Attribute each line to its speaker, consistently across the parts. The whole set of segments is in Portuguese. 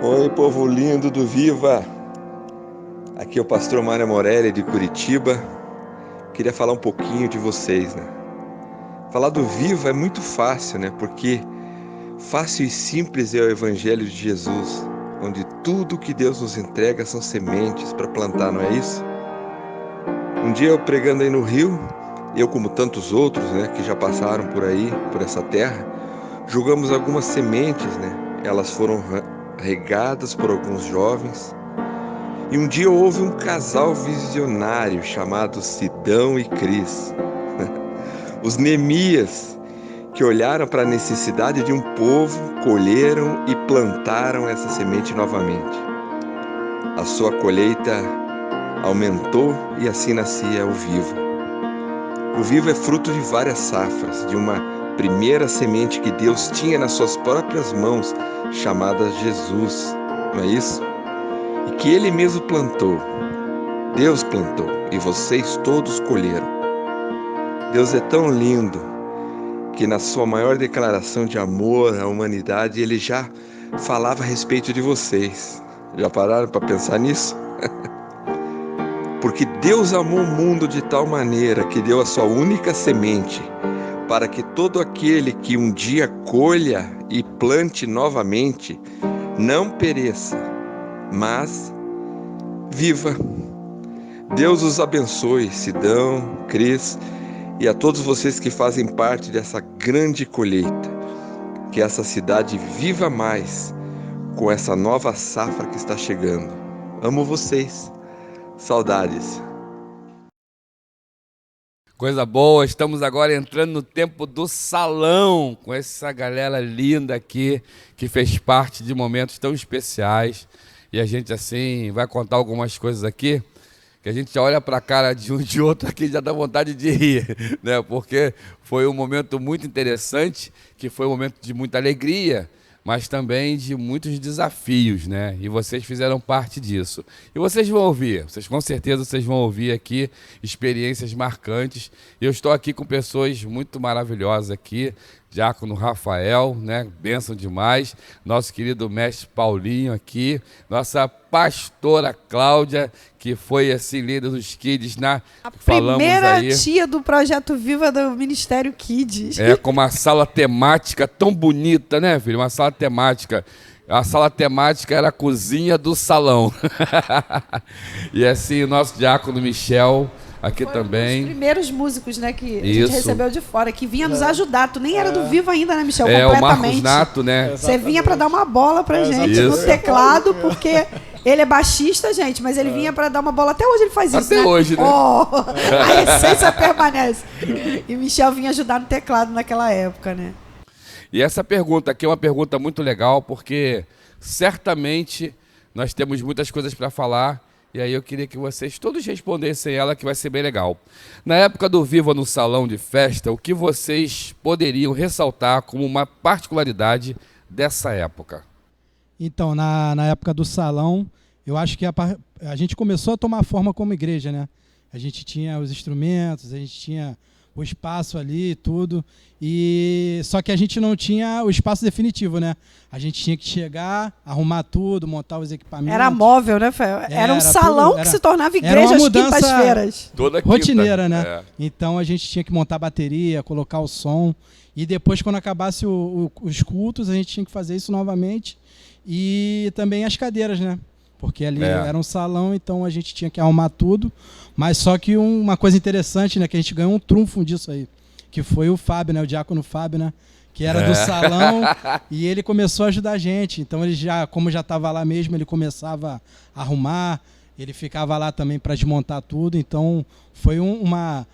Speaker 1: Oi, povo lindo do Viva! Aqui é o pastor Mário Morelli de Curitiba. Queria falar um pouquinho de vocês, né? Falar do Viva é muito fácil, né? Porque fácil e simples é o Evangelho de Jesus, onde tudo que Deus nos entrega são sementes para plantar, não é isso? Um dia eu pregando aí no Rio, eu como tantos outros, né, que já passaram por aí, por essa terra, jogamos algumas sementes, né? Elas foram regadas por alguns jovens. E um dia houve um casal visionário chamado Sidão e Cris, os Neemias, que olharam para a necessidade de um povo, colheram e plantaram essa semente novamente. A sua colheita aumentou e assim nascia o Viva. O Viva é fruto de várias safras, de uma primeira semente que Deus tinha nas suas próprias mãos, chamada Jesus, não é isso? E que Ele mesmo plantou. Deus plantou e vocês todos colheram. Deus é tão lindo que na sua maior declaração de amor à humanidade, Ele já falava a respeito de vocês. Já pararam para pensar nisso? Porque Deus amou o mundo de tal maneira que deu a sua única semente, para que todo aquele que um dia colha e plante novamente, não pereça, mas viva. Deus os abençoe, Sidão, Cris e a todos vocês que fazem parte dessa grande colheita. Que essa cidade viva mais com essa nova safra que está chegando. Amo vocês. Saudades.
Speaker 2: Coisa boa, estamos agora entrando no tempo do salão, com essa galera linda aqui, que fez parte de momentos tão especiais. E a gente, assim, vai contar algumas coisas aqui, que a gente já olha para a cara de um e de outro aqui e já dá vontade de rir, né? Porque foi um momento muito interessante, que foi um momento de muita alegria, mas também de muitos desafios, né? E vocês fizeram parte disso. E vocês vão ouvir, com certeza vocês vão ouvir aqui experiências marcantes. Eu estou aqui com pessoas muito maravilhosas aqui, Diácono Rafael, né? Bênção demais. Nosso querido mestre Paulinho aqui, nossa pastora Cláudia, que foi assim líder dos Kids
Speaker 3: a primeira tia do Projeto Viva do Ministério Kids.
Speaker 2: É, com uma sala temática tão bonita, né, filho? Uma sala temática. A sala temática era a cozinha do salão. E assim, o nosso diácono Michel aqui
Speaker 3: foi
Speaker 2: também.
Speaker 3: Um dos primeiros músicos, né, que a gente recebeu de fora, que vinha nos ajudar. Tu nem era do Vivo ainda, né, Michel?
Speaker 2: É, o Marcos Nato, né?
Speaker 3: Você vinha para dar uma bola pra gente no teclado, porque ele é baixista, gente, mas ele vinha para dar uma bola. Até hoje ele faz isso,
Speaker 2: até hoje, né?
Speaker 3: Oh, a essência permanece. E Michel vinha ajudar no teclado naquela época, né?
Speaker 2: E essa pergunta aqui é uma pergunta muito legal, porque certamente nós temos muitas coisas para falar. E aí eu queria que vocês todos respondessem ela, que vai ser bem legal. Na época do Viva no Salão de Festa, o que vocês poderiam ressaltar como uma particularidade dessa época?
Speaker 4: Então, na época do salão, eu acho que a gente começou a tomar forma como igreja, né? A gente tinha os instrumentos, a gente tinha o espaço ali e tudo, só que a gente não tinha o espaço definitivo, né? A gente tinha que chegar, arrumar tudo, montar os equipamentos.
Speaker 3: Era móvel, né, Fel? Era um salão que se tornava igreja às quintas-feiras.
Speaker 2: Toda quinta,
Speaker 4: rotineira, né? É. Então a gente tinha que montar bateria, colocar o som, e depois, quando acabasse os cultos, a gente tinha que fazer isso novamente, e também as cadeiras, né? Porque ali era um salão, então a gente tinha que arrumar tudo. Mas só que uma coisa interessante, né? Que a gente ganhou um trunfo disso aí. Que foi o Fábio, né? O diácono Fábio, né? Que era do salão e ele começou a ajudar a gente. Então ele como já estava lá mesmo, ele começava a arrumar. Ele ficava lá também para desmontar tudo. Então foi uma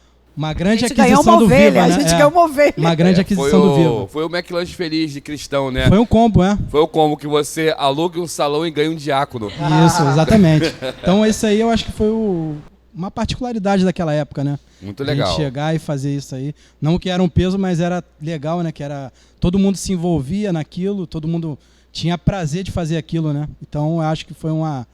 Speaker 4: grande aquisição do Viva, né?
Speaker 3: A gente ganhou uma ovelha.
Speaker 4: Uma grande aquisição do Viva.
Speaker 2: Foi o McLanche Feliz de cristão, né?
Speaker 4: Foi um combo,
Speaker 2: Foi o combo que você aluga um salão e ganha um diácono.
Speaker 4: Isso, exatamente. Então isso aí eu acho que foi uma particularidade daquela época, né?
Speaker 2: Muito legal.
Speaker 4: A gente chegar e fazer isso aí. Não que era um peso, mas era legal, né? Que era todo mundo se envolvia naquilo, todo mundo tinha prazer de fazer aquilo, né? Então eu acho que foi uma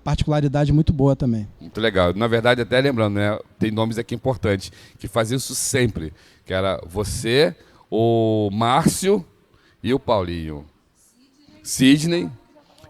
Speaker 4: particularidade muito boa também.
Speaker 2: Muito legal. Na verdade, até lembrando, né? Tem nomes aqui importantes que faziam isso sempre. Que era você, o Márcio e o Paulinho. Sidney.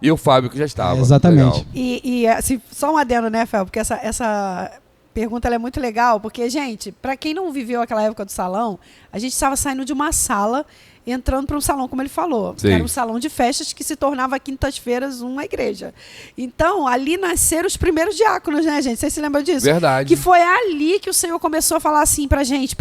Speaker 2: e o Fábio que já estava.
Speaker 4: Exatamente.
Speaker 2: Legal.
Speaker 3: E assim, só um adendo, né, Fel? Porque essa pergunta ela é muito legal, porque, gente, para quem não viveu aquela época do salão, a gente estava saindo de uma sala, entrando para um salão, como ele falou.
Speaker 2: Sim.
Speaker 3: Que era um salão de festas que se tornava quintas-feiras uma igreja. Então, ali nasceram os primeiros diáconos, né, gente? Vocês se lembram disso?
Speaker 2: Verdade.
Speaker 3: Que foi ali que o Senhor começou a falar assim pra gente.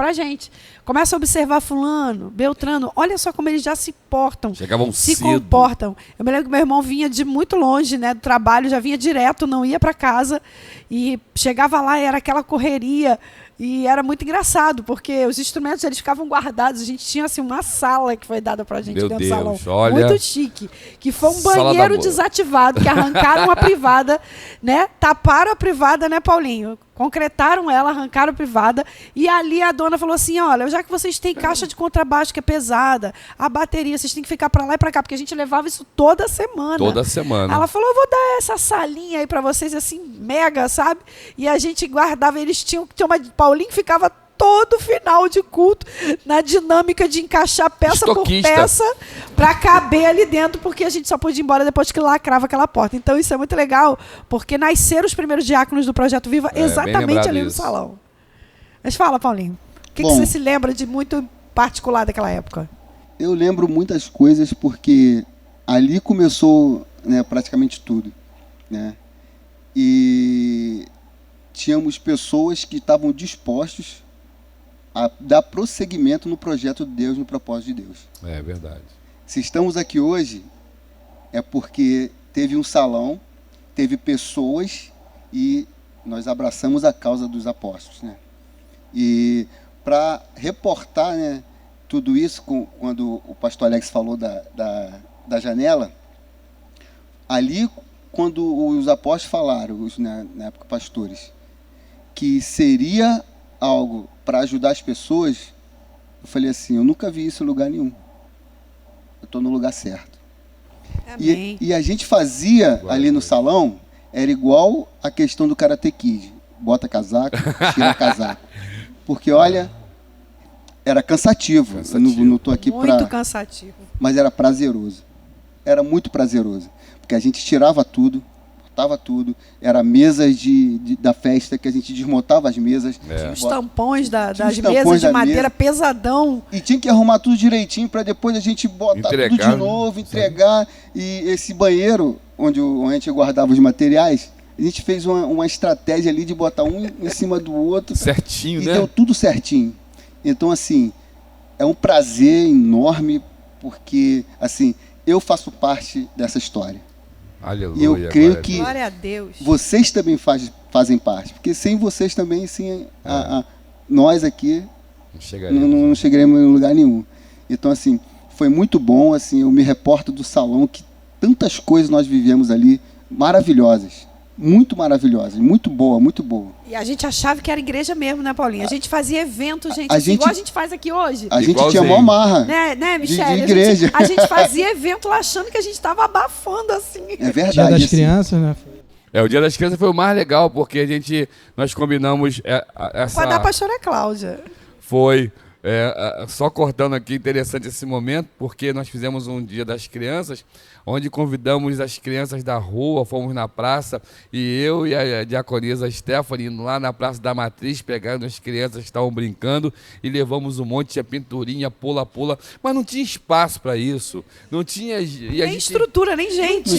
Speaker 3: Começa a observar fulano, Beltrano, olha só como eles já se portam.
Speaker 2: Chegavam
Speaker 3: se
Speaker 2: cedo.
Speaker 3: comportam. Eu me lembro que meu irmão vinha de muito longe, né, do trabalho, já vinha direto, não ia para casa e chegava lá e era aquela correria. E era muito engraçado, porque os instrumentos eles ficavam guardados. A gente tinha assim uma sala que foi dada pra gente
Speaker 2: Meu
Speaker 3: dentro do
Speaker 2: Deus,
Speaker 3: salão.
Speaker 2: olha.
Speaker 3: Muito chique. Que foi um
Speaker 2: Sala da
Speaker 3: banheiro
Speaker 2: boa.
Speaker 3: desativado, que arrancaram a privada, né? Taparam a privada, né, Paulinho? Concretaram ela, arrancaram a privada. E ali a dona falou assim, olha, já que vocês têm caixa de contrabaixo que é pesada, a bateria, vocês têm que ficar pra lá e pra cá, porque a gente levava isso toda semana.
Speaker 2: Toda semana.
Speaker 3: Ela falou, eu vou dar essa salinha aí pra vocês, assim, mega, sabe? E a gente guardava, eles tinham Paulinho ficava todo final de culto na dinâmica de encaixar peça
Speaker 2: Estoquista.
Speaker 3: por peça pra caber ali dentro, porque a gente só podia ir embora depois que lacrava aquela porta. Então isso é muito legal, porque nasceram os primeiros diáconos do Projeto Viva
Speaker 2: bem
Speaker 3: exatamente
Speaker 2: lembrado
Speaker 3: ali no
Speaker 2: isso.
Speaker 3: salão. Mas fala, Paulinho, o que
Speaker 5: Bom,
Speaker 3: você se lembra de muito particular daquela época?
Speaker 5: Eu lembro muitas coisas porque ali começou, né, praticamente tudo, né? E tínhamos pessoas que estavam dispostos a dar prosseguimento no projeto de Deus, no propósito de Deus.
Speaker 2: É verdade.
Speaker 5: Se estamos aqui hoje, é porque teve um salão, teve pessoas e nós abraçamos a causa dos apóstolos, né? E para reportar, né, tudo isso, quando o pastor Alex falou da janela, ali, quando os apóstolos falaram, na época pastores, que seria algo para ajudar as pessoas, eu falei assim, eu nunca vi isso em lugar nenhum. Eu estou no lugar certo.
Speaker 3: Amém.
Speaker 5: E a gente fazia ali no salão, era igual a questão do Karate Kid. Bota casaco, tira casaco. Porque, olha, era cansativo. Eu não estou aqui
Speaker 3: Muito
Speaker 5: para...
Speaker 3: cansativo.
Speaker 5: Mas era prazeroso. Era muito prazeroso. Porque a gente tirava tudo, botava tudo. Era mesas da festa que a gente desmontava as mesas.
Speaker 3: Os tampões das
Speaker 5: Tinha os
Speaker 3: mesas
Speaker 5: tampões
Speaker 3: de
Speaker 5: da
Speaker 3: madeira
Speaker 5: mesa.
Speaker 3: pesadão.
Speaker 5: E tinha que arrumar tudo direitinho para depois a gente botar tudo
Speaker 2: Entregar,
Speaker 5: de novo, entregar. E esse banheiro, onde a gente guardava os materiais, a gente fez uma estratégia ali de botar um em cima do outro.
Speaker 2: Certinho,
Speaker 5: E
Speaker 2: né?
Speaker 5: deu tudo certinho. Então, assim, é um prazer enorme, porque, assim, eu faço parte dessa história.
Speaker 2: Aleluia.
Speaker 5: E eu creio
Speaker 2: glória a
Speaker 5: que
Speaker 2: Deus.
Speaker 3: Glória a Deus.
Speaker 5: vocês também fazem parte. Porque sem vocês também, sim, nós aqui
Speaker 2: Não chegaria.
Speaker 5: não chegaremos em lugar nenhum. Então, assim, foi muito bom. Assim, eu me reporto do salão que tantas coisas nós vivemos ali, maravilhosas. Muito maravilhosas, muito boa, muito boa.
Speaker 3: E a gente achava que era igreja mesmo, né, Paulinho? A gente fazia evento, gente,
Speaker 5: a
Speaker 3: assim,
Speaker 5: gente-
Speaker 3: igual a gente faz aqui hoje.
Speaker 5: A gente
Speaker 2: Igualzinho.
Speaker 5: tinha mó marra.
Speaker 3: Né, Michele?
Speaker 5: de igreja.
Speaker 3: A gente fazia evento lá achando que a gente estava abafando, assim.
Speaker 5: É verdade.
Speaker 4: Dia das
Speaker 5: assim.
Speaker 4: Crianças, né?
Speaker 2: O Dia das Crianças foi o mais legal, porque nós combinamos
Speaker 3: Com a da pastora Cláudia.
Speaker 2: Foi. Só cortando aqui, interessante esse momento, porque nós fizemos um Dia das Crianças, onde convidamos as crianças da rua, fomos na praça, e eu e a diaconisa Stephanie indo lá na Praça da Matriz, pegando as crianças que estavam brincando, e levamos um monte de pinturinha, pula-pula, mas não tinha espaço para isso, não tinha...
Speaker 3: Nem estrutura, nem gente.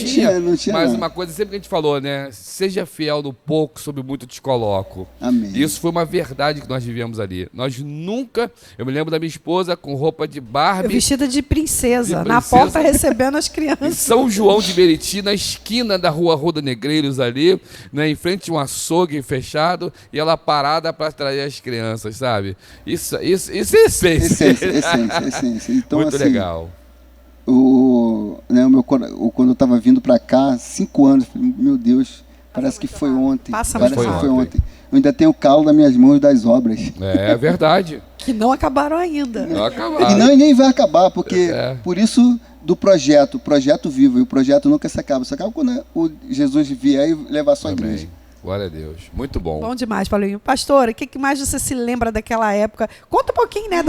Speaker 5: Não tinha
Speaker 2: Mas
Speaker 5: não.
Speaker 2: uma coisa sempre que a gente falou, né? Seja fiel no pouco, sobre muito te coloco.
Speaker 5: Amém.
Speaker 2: Isso foi uma verdade que nós vivemos ali. Nós nunca... Eu me lembro da minha esposa com roupa de Barbie,
Speaker 3: Vestida de princesa,
Speaker 2: De
Speaker 3: na
Speaker 2: princesa.
Speaker 3: porta recebendo as
Speaker 2: em
Speaker 3: crianças.
Speaker 2: São João de Meriti, na esquina da rua Roda Negreiros ali, né, em frente a um açougue fechado, e ela parada para trazer as crianças, sabe? Isso é essência.
Speaker 5: Essência. Então,
Speaker 2: Muito
Speaker 5: assim,
Speaker 2: legal.
Speaker 5: Quando eu estava vindo para cá, 5 anos, eu falei, meu Deus, parece que foi ontem.
Speaker 3: Passa
Speaker 5: Parece
Speaker 3: muito
Speaker 5: que foi
Speaker 2: rápido.
Speaker 5: ontem. Eu ainda tenho o calo das minhas mãos das obras.
Speaker 2: É verdade.
Speaker 3: Que não acabaram ainda.
Speaker 2: Não
Speaker 5: E
Speaker 2: acabaram.
Speaker 5: nem vai acabar, porque
Speaker 2: É.
Speaker 5: por isso do projeto vivo, e o projeto nunca se acaba. Só acaba quando o Jesus vier e levar a sua
Speaker 2: Amém.
Speaker 5: igreja.
Speaker 2: Glória a Deus. Muito bom.
Speaker 3: Bom demais, Paulinho. Pastora, o que mais você se lembra daquela época? Conta um pouquinho, né,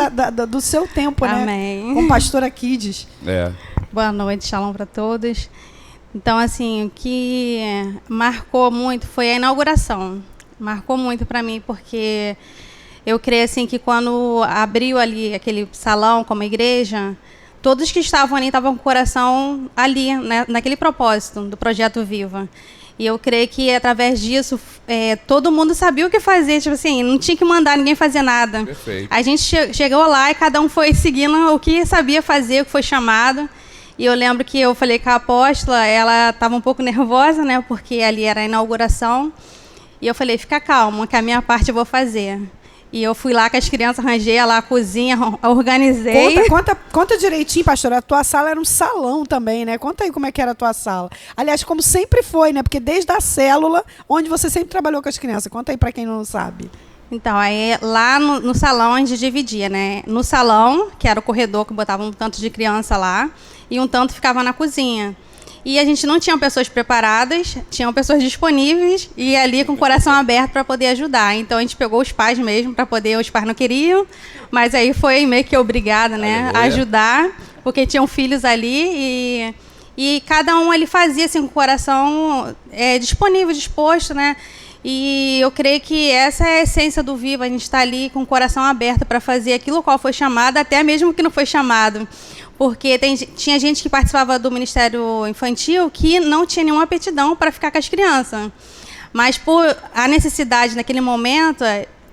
Speaker 3: do seu tempo, né?
Speaker 6: Amém.
Speaker 3: Com pastora Kids.
Speaker 2: É.
Speaker 6: Boa noite, shalom para todos. Então, assim, o que marcou muito foi a inauguração. Marcou muito para mim, porque eu creio assim, que quando abriu ali aquele salão como igreja, todos que estavam ali estavam com o coração ali, né, naquele propósito do Projeto Viva. E eu creio que, através disso, todo mundo sabia o que fazer. Tipo assim, não tinha que mandar ninguém fazer nada.
Speaker 2: Perfeito.
Speaker 6: A gente chegou lá e cada um foi seguindo o que sabia fazer, o que foi chamado. E eu lembro que eu falei com a apóstola, ela estava um pouco nervosa, né? Porque ali era a inauguração. E eu falei, fica calma, que a minha parte eu vou fazer. E eu fui lá com as crianças, arranjei lá a cozinha, organizei.
Speaker 3: Conta direitinho, pastora. A tua sala era um salão também, né? Conta aí como é que era a tua sala. Aliás, como sempre foi, né? Porque desde a célula, onde você sempre trabalhou com as crianças. Conta aí para quem não sabe.
Speaker 6: Então, aí lá no salão a gente dividia, né? No salão, que era o corredor, que botava um tanto de criança lá, e um tanto ficava na cozinha. E a gente não tinha pessoas preparadas, tinham pessoas disponíveis e ali com o coração aberto para poder ajudar. Então a gente pegou os pais mesmo para poder, os pais não queriam, mas aí foi meio que obrigada, né, a ajudar, porque tinham filhos ali e cada um ali fazia assim com o coração disponível, disposto, né? E eu creio que essa é a essência do Viva, a gente está ali com o coração aberto para fazer aquilo qual foi chamado, até mesmo que não foi chamado. Porque tinha gente que participava do Ministério Infantil que não tinha nenhuma aptidão para ficar com as crianças. Mas por a necessidade naquele momento,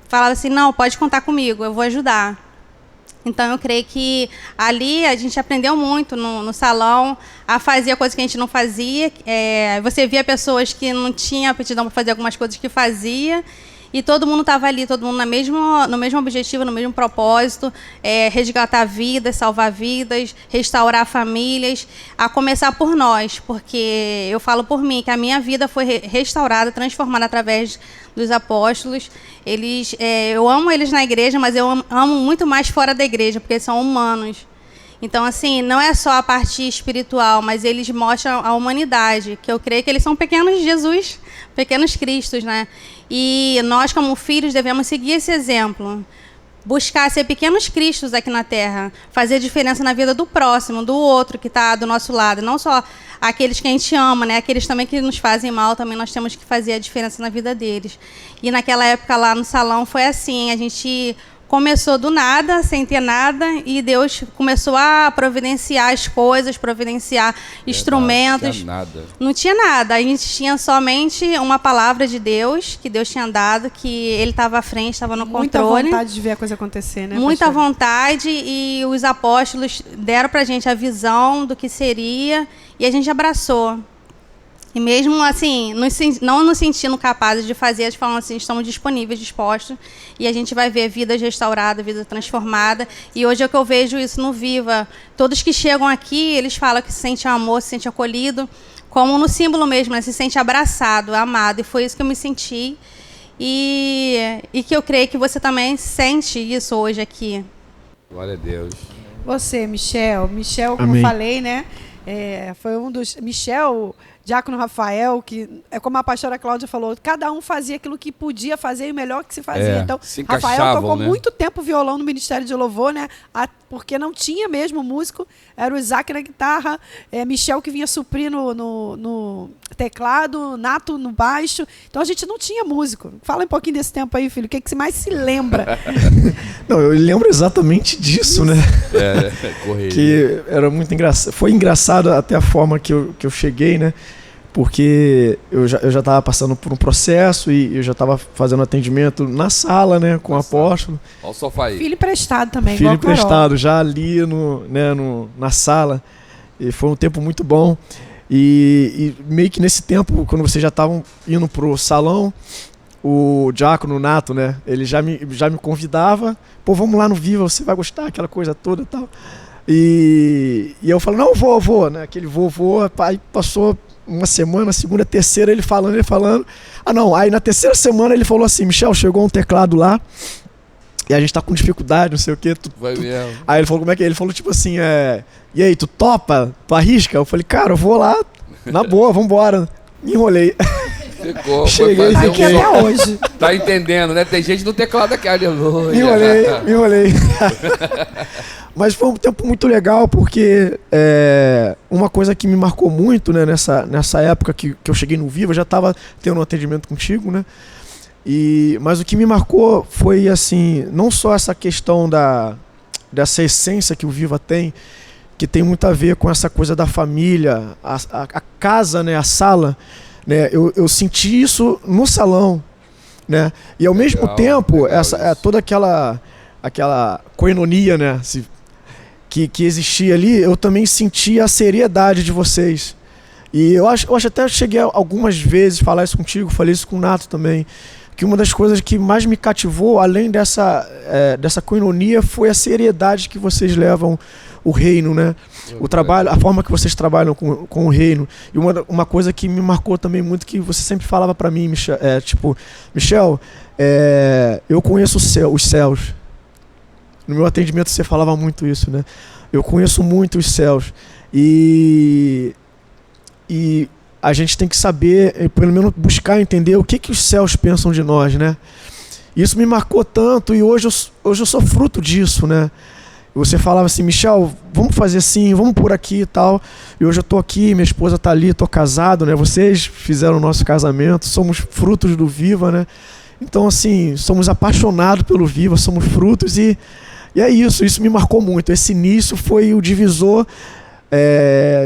Speaker 6: falava assim, não, pode contar comigo, eu vou ajudar. Então, eu creio que ali a gente aprendeu muito no salão a fazer coisas que a gente não fazia. Você via pessoas que não tinham aptidão para fazer algumas coisas que fazia. E todo mundo estava ali, todo mundo no mesmo objetivo, no mesmo propósito, resgatar vidas, salvar vidas, restaurar famílias, a começar por nós, porque eu falo por mim, que a minha vida foi restaurada, transformada através dos apóstolos. Eu amo eles na igreja, mas eu amo muito mais fora da igreja, porque eles são humanos. Então, assim, não é só a parte espiritual, mas eles mostram a humanidade, que eu creio que eles são pequenos Jesus, pequenos Cristos, né? E nós, como filhos, devemos seguir esse exemplo. Buscar ser pequenos Cristos aqui na Terra. Fazer diferença na vida do próximo, do outro que está do nosso lado. Não só aqueles que a gente ama, né? Aqueles também que nos fazem mal, também nós temos que fazer a diferença na vida deles. E naquela época lá no salão foi assim, a gente começou do nada, sem ter nada, e Deus começou a providenciar as coisas, providenciar instrumentos.
Speaker 2: Não tinha nada.
Speaker 6: Não tinha nada. A gente tinha somente uma palavra de Deus, que Deus tinha dado, que Ele estava à frente, estava no controle.
Speaker 3: Muita vontade de ver a coisa acontecer, né?
Speaker 6: Muita
Speaker 3: pastor?
Speaker 6: vontade, e os apóstolos deram para a gente a visão do que seria, e a gente abraçou. E mesmo assim, não nos sentindo capazes de fazer, eles falam assim, estamos disponíveis, dispostos, e a gente vai ver vidas restauradas, vida transformada. E hoje é que eu vejo isso no Viva. Todos que chegam aqui, eles falam que se sente amor, se sente acolhido, como no símbolo mesmo, né? Se sente abraçado, amado. E foi isso que eu me senti. E que eu creio que você também sente isso hoje aqui.
Speaker 2: Glória a Deus.
Speaker 3: Você, Michel, como
Speaker 7: Amém.
Speaker 3: eu falei, né? Foi um dos... Michel, Diácono Rafael, que é como a pastora Cláudia falou, cada um fazia aquilo que podia fazer e o melhor que se fazia. Então,
Speaker 2: se
Speaker 3: Rafael
Speaker 2: encaixavam,
Speaker 3: tocou
Speaker 2: né?
Speaker 3: muito tempo violão no Ministério de Louvor, né? Porque não tinha mesmo músico, era o Isaac na guitarra, Michel que vinha suprir no teclado, Nato no baixo. Então a gente não tinha músico. Fala um pouquinho desse tempo aí, filho, o que você mais se lembra?
Speaker 7: Não, eu lembro exatamente disso, né?
Speaker 2: Correria.
Speaker 7: Que era muito engraçado. Foi engraçado até a forma que eu cheguei, né? Porque eu já estava passando por um processo e eu já estava fazendo atendimento na sala, né? Com o apóstolo.
Speaker 2: Olha o sofá aí.
Speaker 3: Filho emprestado também,
Speaker 7: Filho
Speaker 3: igual a Carol.
Speaker 7: emprestado, já ali na sala. E foi um tempo muito bom. E meio que nesse tempo, quando vocês já estavam indo pro salão, o diácono Nato, né? Ele já me convidava. Pô, vamos lá no Viva, você vai gostar, aquela coisa toda e tal. E eu falo, não, vou, né? Aquele vou. Aí passou uma semana, segunda, terceira, ele falando. Ah, não, aí na terceira semana ele falou assim, Michel, chegou um teclado lá, e a gente tá com dificuldade, não sei o quê.
Speaker 2: Vai mesmo.
Speaker 7: Aí ele falou, como é que é? Ele falou tipo assim, e aí, tu topa? Tu arrisca? Eu falei, cara, eu vou lá, na boa, vambora. Me enrolei.
Speaker 2: Ficou.
Speaker 7: Cheguei,
Speaker 2: Foi
Speaker 3: Tá
Speaker 2: fazer
Speaker 3: aqui
Speaker 2: um som.
Speaker 3: até hoje.
Speaker 2: Tá entendendo, né? Tem gente no teclado aqui, aleluia.
Speaker 7: Me enrolei. Mas foi um tempo muito legal, porque uma coisa que me marcou muito, né, nessa época que eu cheguei no Viva, eu já estava tendo um atendimento contigo, né? Mas o que me marcou foi, assim, não só essa questão dessa essência que o Viva tem, que tem muito a ver com essa coisa da família, a casa, né, a sala, né? Eu senti isso no salão, né? E ao mesmo tempo, toda aquela coinonia, né, que existia ali, eu também senti a seriedade de vocês. E eu acho até cheguei algumas vezes a falar isso contigo, falei isso com o Nato também, que uma das coisas que mais me cativou, além dessa coinonia, foi a seriedade que vocês levam o reino, né? O trabalho, a forma que vocês trabalham com o reino. E uma coisa que me marcou também muito, que você sempre falava para mim, Michel, eu conheço os céus. No meu atendimento você falava muito isso, né? Eu conheço muito os céus. E a gente tem que saber, pelo menos buscar entender o que os céus pensam de nós, né? Isso me marcou tanto, e hoje eu sou fruto disso, né? Você falava assim, Michel, vamos fazer assim, vamos por aqui e tal. E hoje eu tô aqui, minha esposa tá ali, tô casado, né? Vocês fizeram o nosso casamento, somos frutos do Viva, né? Então, assim, somos apaixonados pelo Viva, somos frutos e é isso me marcou muito. Esse início foi o divisor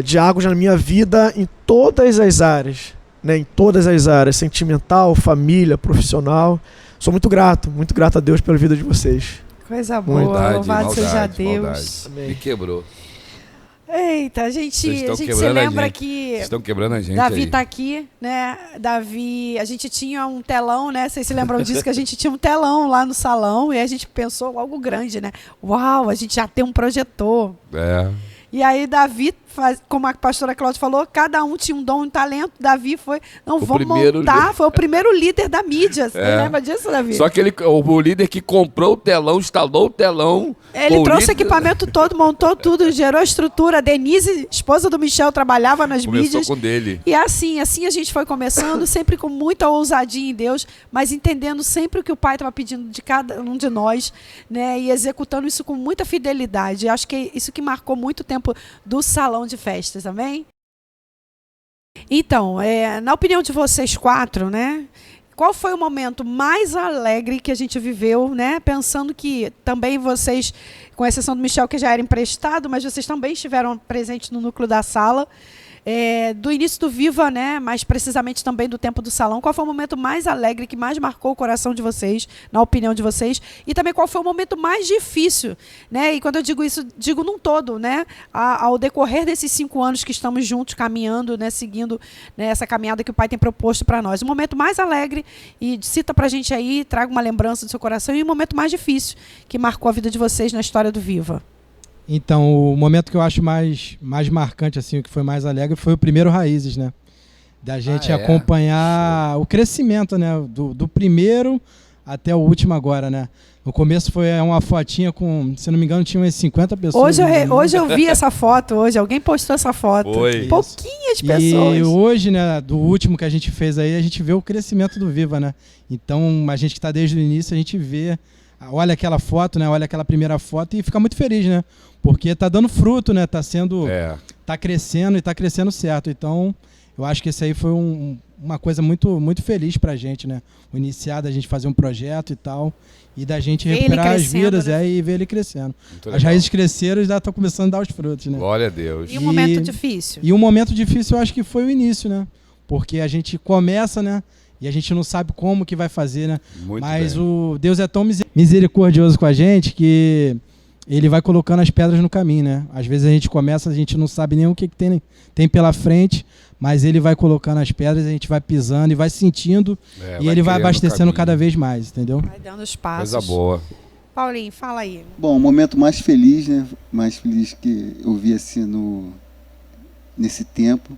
Speaker 7: de águas na minha vida em todas as áreas, né? Em todas as áreas, sentimental, família, profissional. Sou muito grato a Deus pela vida de vocês.
Speaker 3: Coisa boa, louvado seja Deus.
Speaker 2: Maldade. Me quebrou.
Speaker 3: Eita, a gente se lembra que
Speaker 2: Vocês estão quebrando a gente.
Speaker 3: Davi
Speaker 2: aí.
Speaker 3: tá aqui, né? Davi, a gente tinha um telão, né? Vocês se lembram disso, que a gente tinha um telão lá no salão e a gente pensou algo grande, né? Uau, a gente já tem um projetor. E aí Davi, como a pastora Cláudia falou, cada um tinha um dom, um talento. Davi foi, vamos montar, foi o primeiro líder da mídia. Você lembra disso, Davi?
Speaker 2: Só que o líder que comprou o telão, instalou o telão.
Speaker 3: Ele trouxe equipamento todo, montou tudo, gerou estrutura. A Denise, esposa do Michel, trabalhava nas mídias.
Speaker 2: Começou com dele.
Speaker 3: E assim a gente foi começando, sempre com muita ousadia em Deus, mas entendendo sempre o que o Pai estava pedindo de cada um de nós, né? E executando isso com muita fidelidade. Acho que é isso que marcou muito tempo do salão de festas, amém? Então, na opinião de vocês quatro, né? Qual foi o momento mais alegre que a gente viveu, né? Pensando que também vocês, com exceção do Michel, que já era emprestado, mas vocês também estiveram presentes no núcleo da sala. Do início do Viva, né? Mais precisamente também do tempo do salão. Qual foi o momento mais alegre, que mais marcou o coração de vocês, na opinião de vocês? E também qual foi o momento mais difícil, né? E quando eu digo isso, digo num todo, né? Ao decorrer desses 5 anos que estamos juntos, caminhando, né? Seguindo, né? Essa caminhada que o Pai tem proposto para nós. O momento mais alegre, e cita pra gente aí, traga uma lembrança do seu coração, e o momento mais difícil que marcou a vida de vocês na história do Viva.
Speaker 4: Então, o momento que eu acho mais marcante, assim, o que foi mais alegre, foi o primeiro Raízes, né? Da gente acompanhar o crescimento, né? Do primeiro até o último agora, né? No começo foi uma fotinha com, se não me engano, tinha umas 50 pessoas.
Speaker 3: Hoje eu vi essa foto, alguém postou essa foto.
Speaker 2: Foi.
Speaker 3: Pouquinhas pessoas.
Speaker 4: E hoje, né, do último que a gente fez aí, a gente vê o crescimento do Viva, né? Então, a gente que está desde o início, a gente vê, olha aquela foto, né? Olha aquela primeira foto e fica muito feliz, né? Porque tá dando fruto, né? Tá crescendo e tá crescendo certo. Então, eu acho que esse aí foi uma coisa muito, muito feliz pra gente, né? O iniciar da gente fazer um projeto e tal, e da gente recuperar as vidas, né? E ver ele crescendo. As raízes cresceram e já estão começando a dar os frutos, né?
Speaker 2: Glória a Deus.
Speaker 3: E um momento difícil?
Speaker 4: E um momento difícil eu acho que foi o início, né? Porque a gente começa, né? E a gente não sabe como que vai fazer, né? Mas o Deus é tão misericordioso com a gente que Ele vai colocando as pedras no caminho, né? Às vezes a gente começa, a gente não sabe nem o que tem pela frente, mas Ele vai colocando as pedras, a gente vai pisando e vai sentindo, e Ele vai abastecendo cada vez mais, entendeu?
Speaker 3: Vai dando os passos.
Speaker 2: Coisa boa.
Speaker 3: Paulinho, fala aí.
Speaker 5: Bom, o momento mais feliz, né? Mais feliz que eu vi assim nesse tempo,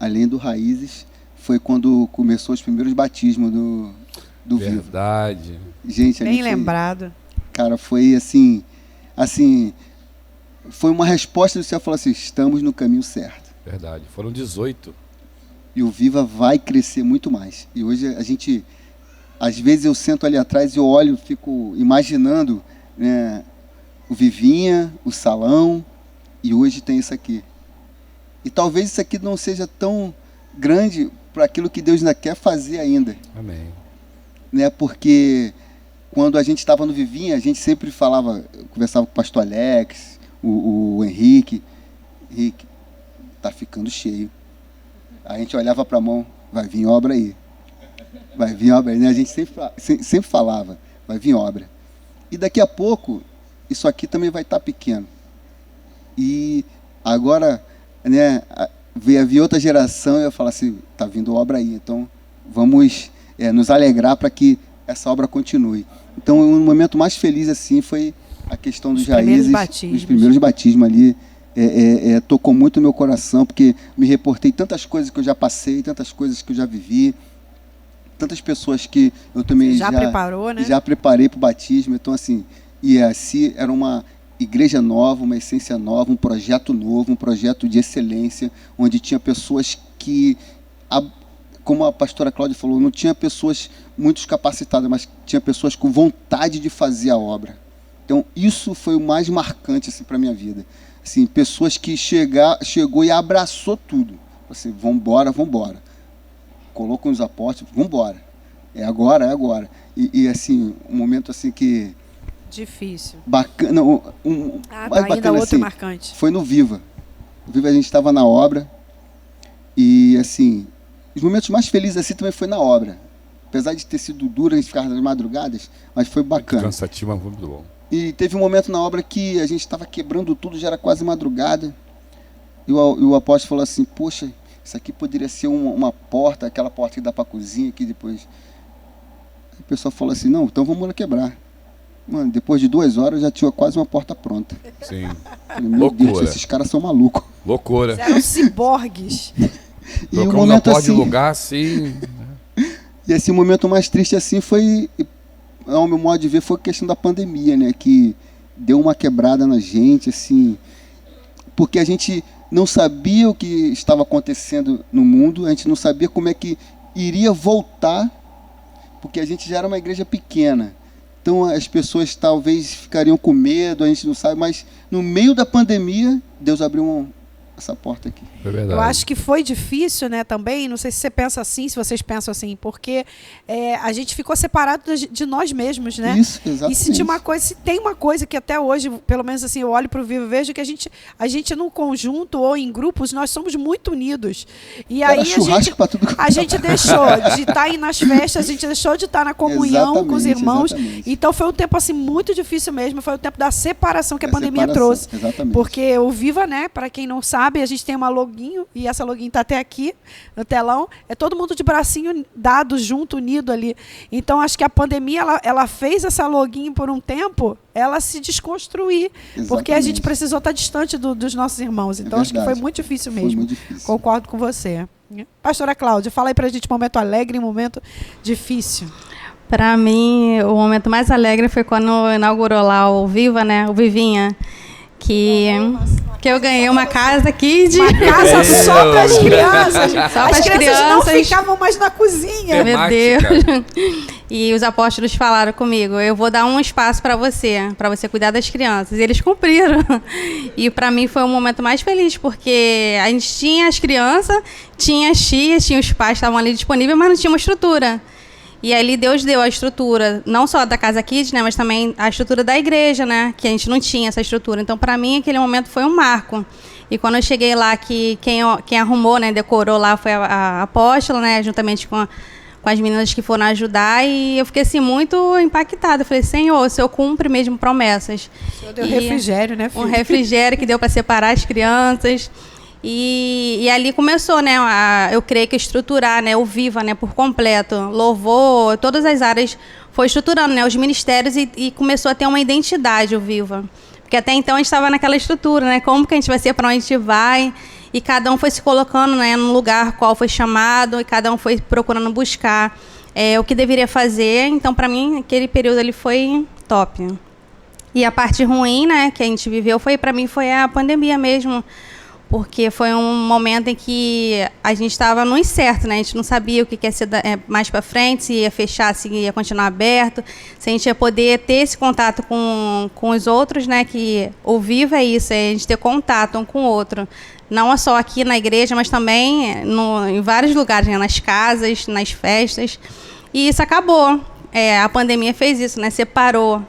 Speaker 5: além do Raízes, foi quando começou os primeiros batismos do Viva.
Speaker 2: Verdade.
Speaker 5: Gente, ali
Speaker 3: bem lembrado.
Speaker 5: Cara, foi assim, foi uma resposta do céu, falou assim, estamos no caminho certo.
Speaker 2: Verdade. Foram 18.
Speaker 5: E o Viva vai crescer muito mais. E hoje a gente, às vezes eu sento ali atrás e eu olho, fico imaginando, né, o Vivinha, o salão, e hoje tem isso aqui. E talvez isso aqui não seja tão grande para aquilo que Deus ainda quer fazer ainda.
Speaker 2: Amém.
Speaker 5: Né? Porque quando a gente estava no Vivinha, a gente sempre falava, conversava com o pastor Alex, o Henrique, tá ficando cheio. A gente olhava para a mão, vai vir obra aí. Vai vir obra aí, né? A gente sempre falava, vai vir obra. E daqui a pouco, isso aqui também vai estar pequeno. E agora, né, vir outra geração e eu falar assim, tá vindo obra aí, então vamos nos alegrar para que essa obra continue. Então, um momento mais feliz assim foi a questão dos raízes, os primeiros batismos ali. Tocou muito no meu coração, porque me reportei tantas coisas que eu já passei, tantas coisas que eu já vivi, tantas pessoas que eu também
Speaker 3: já preparou, né?
Speaker 5: Já preparei para o batismo. Então, assim, e assim, era uma igreja nova, uma essência nova, um projeto novo, um projeto de excelência, onde tinha pessoas que, como a pastora Cláudia falou, não tinha pessoas muito capacitadas, mas tinha pessoas com vontade de fazer a obra. Então, isso foi o mais marcante assim, para a minha vida. Assim, pessoas que chegou e abraçou tudo. Assim, vambora. Colocam os apóstolos, vambora. É agora. E assim, um momento assim que...
Speaker 3: Difícil.
Speaker 5: Bacana. Mais bacana
Speaker 3: outro
Speaker 5: assim,
Speaker 3: marcante.
Speaker 5: Foi no Viva. No Viva a gente estava na obra. E assim, os momentos mais felizes assim também foi na obra. Apesar de ter sido duro, a gente ficava nas madrugadas, mas foi bacana.
Speaker 2: Cansativo, mas muito bom.
Speaker 5: E teve um momento na obra que a gente estava quebrando tudo, já era quase madrugada. E o apóstolo falou assim, poxa, isso aqui poderia ser uma porta, aquela porta que dá para a cozinha aqui depois. Aí o pessoal falou assim, não, então vamos lá quebrar. Mano, depois de 2 horas já tinha quase uma porta pronta.
Speaker 2: Sim.
Speaker 5: Falei, meu Deus, esses caras são malucos.
Speaker 2: Loucura.
Speaker 3: Eram ciborgues.
Speaker 5: E o momento
Speaker 2: assim,
Speaker 5: de
Speaker 2: lugar assim.
Speaker 5: E assim, o momento mais triste assim foi, ao meu modo de ver, foi a questão da pandemia, né? Que deu uma quebrada na gente, assim, porque a gente não sabia o que estava acontecendo no mundo, a gente não sabia como é que iria voltar, porque a gente já era uma igreja pequena. Então as pessoas talvez ficariam com medo, a gente não sabe, mas no meio da pandemia, Deus abriu essa porta aqui.
Speaker 2: É verdade.
Speaker 3: Eu acho que foi difícil, né, também, não sei se você pensa assim, se vocês pensam assim, porque a gente ficou separado de nós mesmos, né?
Speaker 5: Isso, exatamente.
Speaker 3: E se tem uma coisa que até hoje, pelo menos assim, eu olho para o Vivo e vejo que a gente num conjunto ou em grupos, nós somos muito unidos. E aí a gente deixou de estar aí nas festas, a gente deixou de estar na comunhão com os irmãos.
Speaker 5: Exatamente.
Speaker 3: Então foi um tempo assim muito difícil mesmo, foi o tempo da separação que a pandemia trouxe.
Speaker 5: Exatamente.
Speaker 3: Porque o Viva, né, para quem não sabe, a gente tem uma loginho, e essa login está até aqui no telão, é todo mundo de bracinho dado junto, unido ali. Então acho que a pandemia ela fez essa login por um tempo ela se desconstruir, exatamente, porque a gente precisou estar distante dos nossos irmãos. Então acho que foi muito difícil mesmo.
Speaker 5: Foi muito difícil.
Speaker 3: Concordo com você. Pastora Cláudia, fala aí pra gente um momento alegre e um momento difícil.
Speaker 6: Para mim, o momento mais alegre foi quando inaugurou lá o Viva, né? O Vivinha. Que eu ganhei uma casa aqui de...
Speaker 3: Uma casa só para as crianças.
Speaker 6: Só as crianças
Speaker 3: não ficavam mais na cozinha.
Speaker 6: Meu Deus. E os apóstolos falaram comigo, eu vou dar um espaço para você cuidar das crianças. E eles cumpriram. E para mim foi um momento mais feliz, porque a gente tinha as crianças, tinha as tias, tinha os pais que estavam ali disponíveis, mas não tinha uma estrutura. E ali Deus deu a estrutura, não só da Casa Kids, né, mas também a estrutura da igreja, né, que a gente não tinha essa estrutura. Então, para mim, aquele momento foi um marco. E quando eu cheguei lá, que quem arrumou, né, decorou lá foi a apóstola, né, juntamente com as meninas que foram ajudar, e eu fiquei assim muito impactada. Eu falei, Senhor, o Senhor cumpre mesmo promessas.
Speaker 3: O Senhor deu refrigério, né, filho?
Speaker 6: Um refrigério que deu para separar as crianças. E ali começou, né, eu creio que estruturar, né, o Viva, né, por completo, louvor, todas as áreas foi estruturando, né, os ministérios e começou a ter uma identidade o Viva, porque até então a gente estava naquela estrutura, né, como que a gente vai ser, para onde a gente vai, e cada um foi se colocando, né, no lugar qual foi chamado, e cada um foi procurando buscar o que deveria fazer. Então, para mim, aquele período ali foi top. E a parte ruim, né, que a gente viveu para mim foi a pandemia mesmo. porque foi um momento em que a gente estava no incerto, né? A gente não sabia o que ia ser mais para frente, se ia fechar, se ia continuar aberto, se a gente ia poder ter esse contato com os outros, né? Que o Viva é isso, é a gente ter contato um com o outro. Não só aqui na igreja, mas também em vários lugares, né? Nas casas, nas festas. E isso acabou. A pandemia fez isso, né? Separou.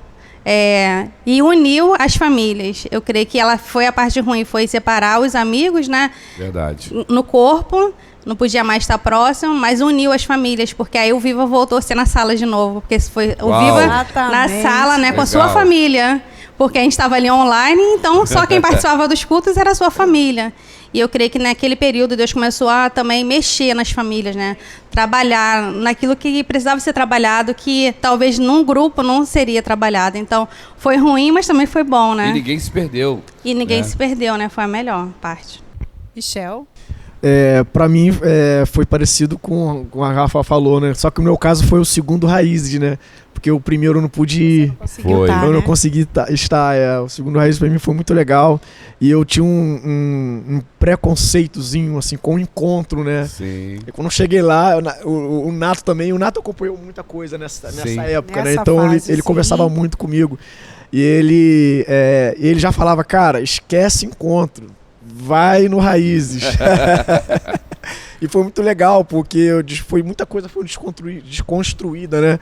Speaker 6: E uniu as famílias. Eu creio que ela foi a parte ruim, foi separar os amigos, né?
Speaker 2: Verdade.
Speaker 6: No corpo, não podia mais estar próximo, mas uniu as famílias, porque aí o Viva voltou a ser na sala de novo, porque foi o
Speaker 2: Uau.
Speaker 6: Viva
Speaker 3: Exatamente.
Speaker 6: na sala, né, com a sua
Speaker 2: Legal.
Speaker 6: família, porque a gente estava ali online, então só quem participava dos cultos era a sua família. E eu creio que naquele período Deus começou a também mexer nas famílias, né? Trabalhar naquilo que precisava ser trabalhado, que talvez num grupo não seria trabalhado. Então, foi ruim, mas também foi bom, né?
Speaker 2: E ninguém se perdeu.
Speaker 6: E ninguém
Speaker 2: né?
Speaker 6: se perdeu, né? Foi a melhor parte.
Speaker 3: Michel?
Speaker 7: Para mim, foi parecido com a Rafa falou, né? Só que o meu caso foi o segundo Raízes, né? Porque o primeiro eu não pude ir.
Speaker 3: Conseguiu
Speaker 2: Foi.
Speaker 3: tá,
Speaker 7: Eu não
Speaker 3: né?
Speaker 7: consegui estar. O segundo Raiz para mim foi muito legal. E eu tinha um preconceitozinho, assim, com o encontro, né?
Speaker 2: Sim.
Speaker 7: E quando eu cheguei lá, o Nato também, o Nato acompanhou muita coisa nessa
Speaker 2: Sim.
Speaker 7: época, né?
Speaker 3: Nessa
Speaker 7: Então
Speaker 3: fase,
Speaker 7: ele
Speaker 3: sim.
Speaker 7: conversava muito comigo. E ele já falava, cara, esquece encontro, vai no Raízes. E foi muito legal, porque foi muita coisa foi desconstruída, né?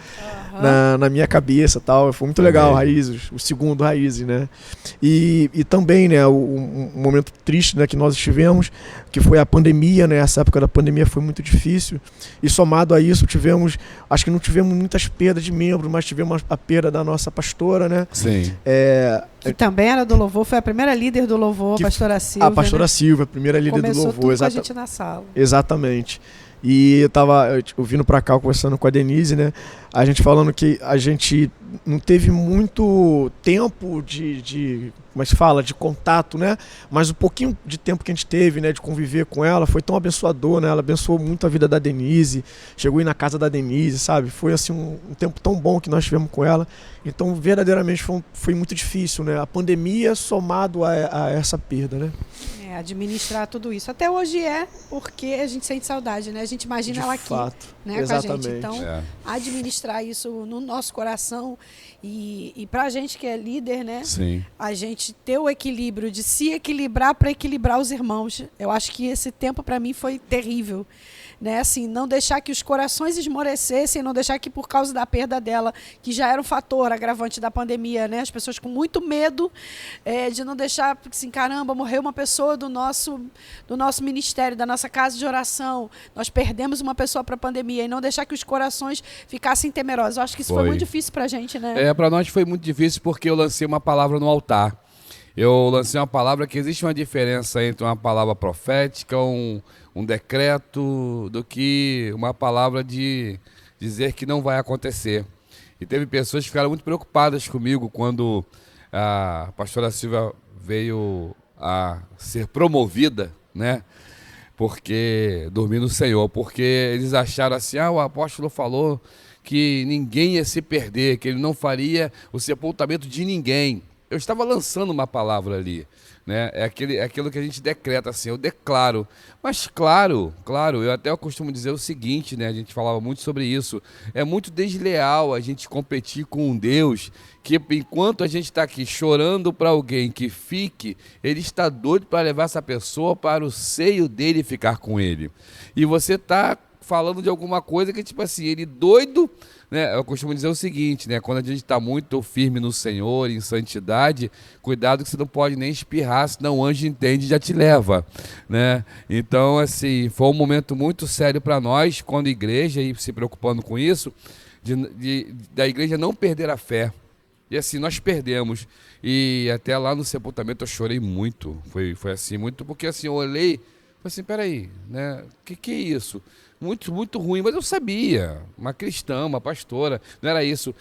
Speaker 7: Na minha cabeça e tal. Foi muito legal, Raízes, o segundo Raízes, né? E também, né, um momento triste, né, que nós tivemos, que foi a pandemia, né? Essa época da pandemia foi muito difícil. E somado a isso, acho que não tivemos muitas perdas de membros, mas tivemos a perda da nossa pastora, né?
Speaker 2: Sim.
Speaker 3: Que também era do louvor, foi a primeira líder do louvor, a pastora Silvia.
Speaker 7: A pastora
Speaker 3: né?
Speaker 7: Silvia, a primeira líder
Speaker 3: Começou
Speaker 7: do louvor,
Speaker 3: tudo com a gente na sala.
Speaker 7: Exatamente. E eu tava vindo pra cá conversando com a Denise, né? A gente falando que a gente não teve muito tempo como é que se fala, de contato, né? Mas o pouquinho de tempo que a gente teve, né, de conviver com ela, foi tão abençoador, né? Ela abençoou muito a vida da Denise, chegou a ir na casa da Denise, sabe? Foi assim um tempo tão bom que nós tivemos com ela. Então, verdadeiramente foi muito difícil, né? A pandemia somado a essa perda, né?
Speaker 3: Administrar tudo isso. Até hoje porque a gente sente saudade, né? A gente imagina ela aqui, né,
Speaker 7: exatamente.
Speaker 3: com a gente. Então, administrar isso no nosso coração e pra gente que é líder, né?
Speaker 2: Sim.
Speaker 3: A gente ter o equilíbrio de se equilibrar para equilibrar os irmãos. Eu acho que esse tempo para mim foi terrível. Né, assim, não deixar que os corações esmorecessem, não deixar que por causa da perda dela, que já era um fator agravante da pandemia, né, as pessoas com muito medo de não deixar, porque assim, caramba, morreu uma pessoa do nosso ministério, da nossa casa de oração, nós perdemos uma pessoa para a pandemia, e não deixar que os corações ficassem temerosos. Eu acho que isso foi muito difícil para a gente, né?
Speaker 2: Para nós foi muito difícil porque eu lancei uma palavra no altar. Eu lancei uma palavra que existe uma diferença entre uma palavra profética, um decreto, do que uma palavra de dizer que não vai acontecer. E teve pessoas que ficaram muito preocupadas comigo quando a pastora Silvia veio a ser promovida, né? Porque dormir no Senhor, porque eles acharam assim, o apóstolo falou que ninguém ia se perder, que ele não faria o sepultamento de ninguém. Eu estava lançando uma palavra ali, né? É aquilo que a gente decreta assim, eu declaro. Mas claro, eu até costumo dizer o seguinte, né? A gente falava muito sobre isso. É muito desleal a gente competir com um Deus que, enquanto a gente está aqui chorando para alguém que fique, ele está doido para levar essa pessoa para o seio dele e ficar com ele. E você está falando de alguma coisa que, tipo assim, ele doido, né? Eu costumo dizer o seguinte, né? Quando a gente está muito firme no Senhor, em santidade, cuidado que você não pode nem espirrar, senão o anjo entende e já te leva, né? Então, assim, foi um momento muito sério para nós, quando a igreja, e se preocupando com isso, da igreja não perder a fé. E assim, nós perdemos. E até lá no sepultamento eu chorei muito. Foi assim, muito, porque assim, eu olhei, falei assim, peraí, né? Que é isso? Muito, muito ruim, mas eu sabia, uma cristã, uma pastora, não era isso,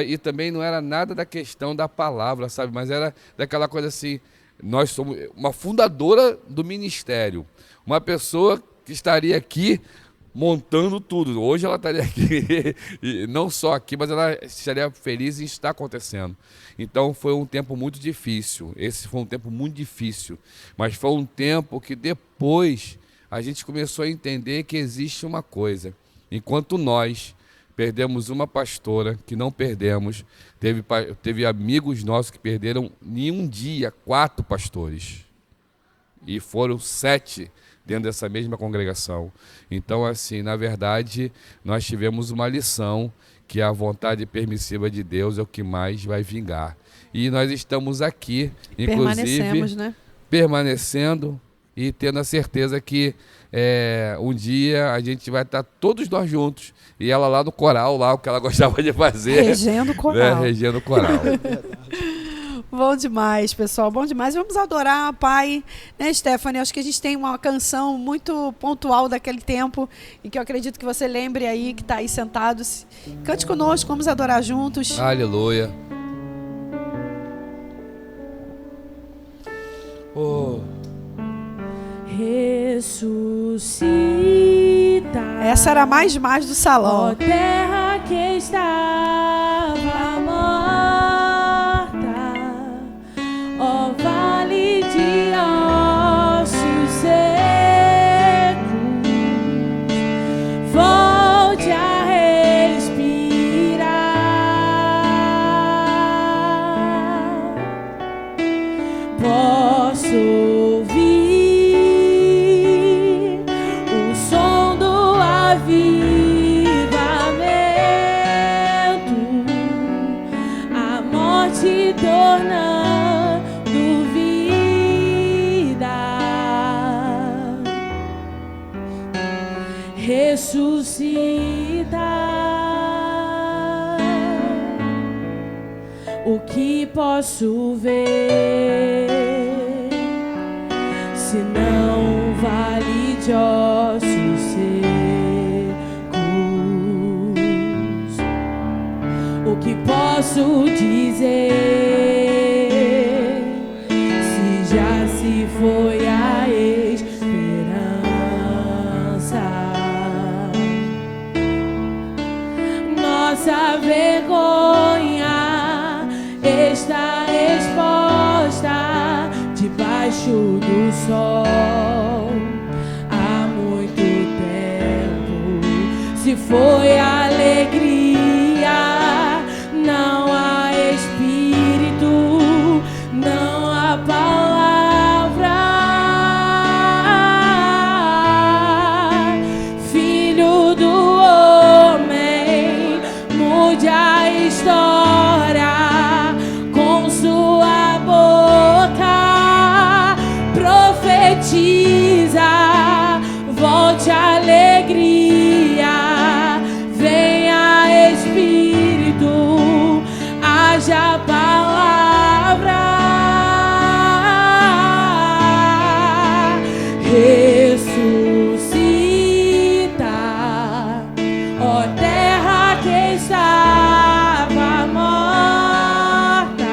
Speaker 2: e também não era nada da questão da palavra, sabe, mas era daquela coisa assim, nós somos uma fundadora do ministério, uma pessoa que estaria aqui montando tudo. Hoje ela estaria aqui, e não só aqui, mas ela estaria feliz em estar acontecendo. Então foi um tempo muito difícil. Esse foi um tempo muito difícil. Mas foi um tempo que depois a gente começou a entender que existe uma coisa. Enquanto nós perdemos uma pastora, que não perdemos, teve amigos nossos que perderam em um dia 4 pastores. E foram 7 dentro dessa mesma congregação. Então, assim, na verdade, nós tivemos uma lição que a vontade permissiva de Deus é o que mais vai vingar. E nós estamos aqui, inclusive,
Speaker 3: né?
Speaker 2: permanecendo e tendo a certeza que um dia a gente vai estar todos nós juntos. E ela lá no coral, lá o que ela gostava de fazer.
Speaker 3: Regendo o coral.
Speaker 2: Né? Regendo o coral.
Speaker 3: Bom demais, pessoal, bom demais. Vamos adorar, Pai, né, Stephanie? Acho que a gente tem uma canção muito pontual daquele tempo e que eu acredito que você lembre aí, que está aí sentado. Cante conosco, vamos adorar juntos.
Speaker 2: Aleluia. Oh.
Speaker 8: Ressuscita.
Speaker 3: Essa era a mais do salão.
Speaker 8: Ó terra que estava morta, ó vale de ossos secos, volte a respirar. Posso ouvir o som do avivamento, a morte tornando vida, ressuscita. O que posso ver, se não vale de ossos secos? O que posso dizer, se já se foi a esperança? Nossa vergonha está exposta debaixo do sol há muito tempo. Se foi alegria, não há espírito, não há palavra. Filho do homem, mude a história com sua boca, profetiza, volte a alegria, venha Espírito, haja palavra. Ressuscita, ó terra que estava morta,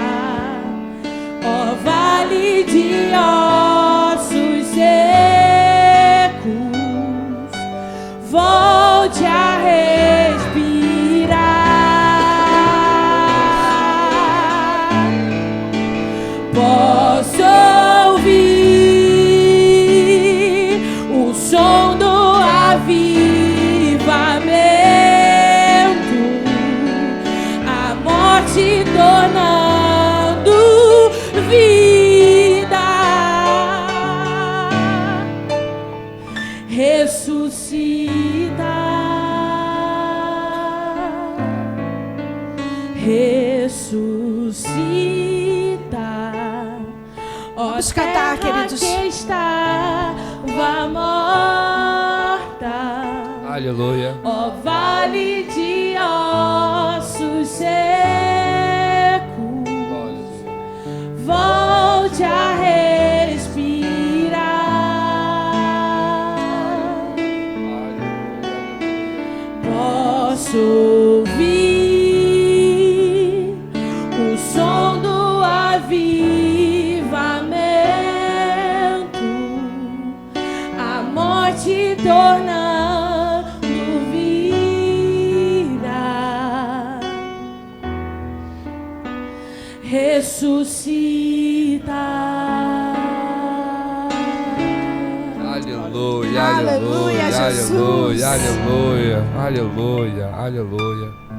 Speaker 8: ó vale de ossos secos, volte a respirar. Posso ouvir o som do avivamento, a morte tornando vida, ressuscita, ressuscita.
Speaker 3: Vamos cantar, queridos.
Speaker 8: Que estava morta,
Speaker 2: Aleluia.
Speaker 8: ó vale de ossos secos, volte a respirar. Posso ouvir o som do avivamento, a morte tornando ressuscita.
Speaker 2: Aleluia,
Speaker 3: Aleluia,
Speaker 2: aleluia,
Speaker 3: Jesus.
Speaker 2: aleluia, aleluia, aleluia, aleluia.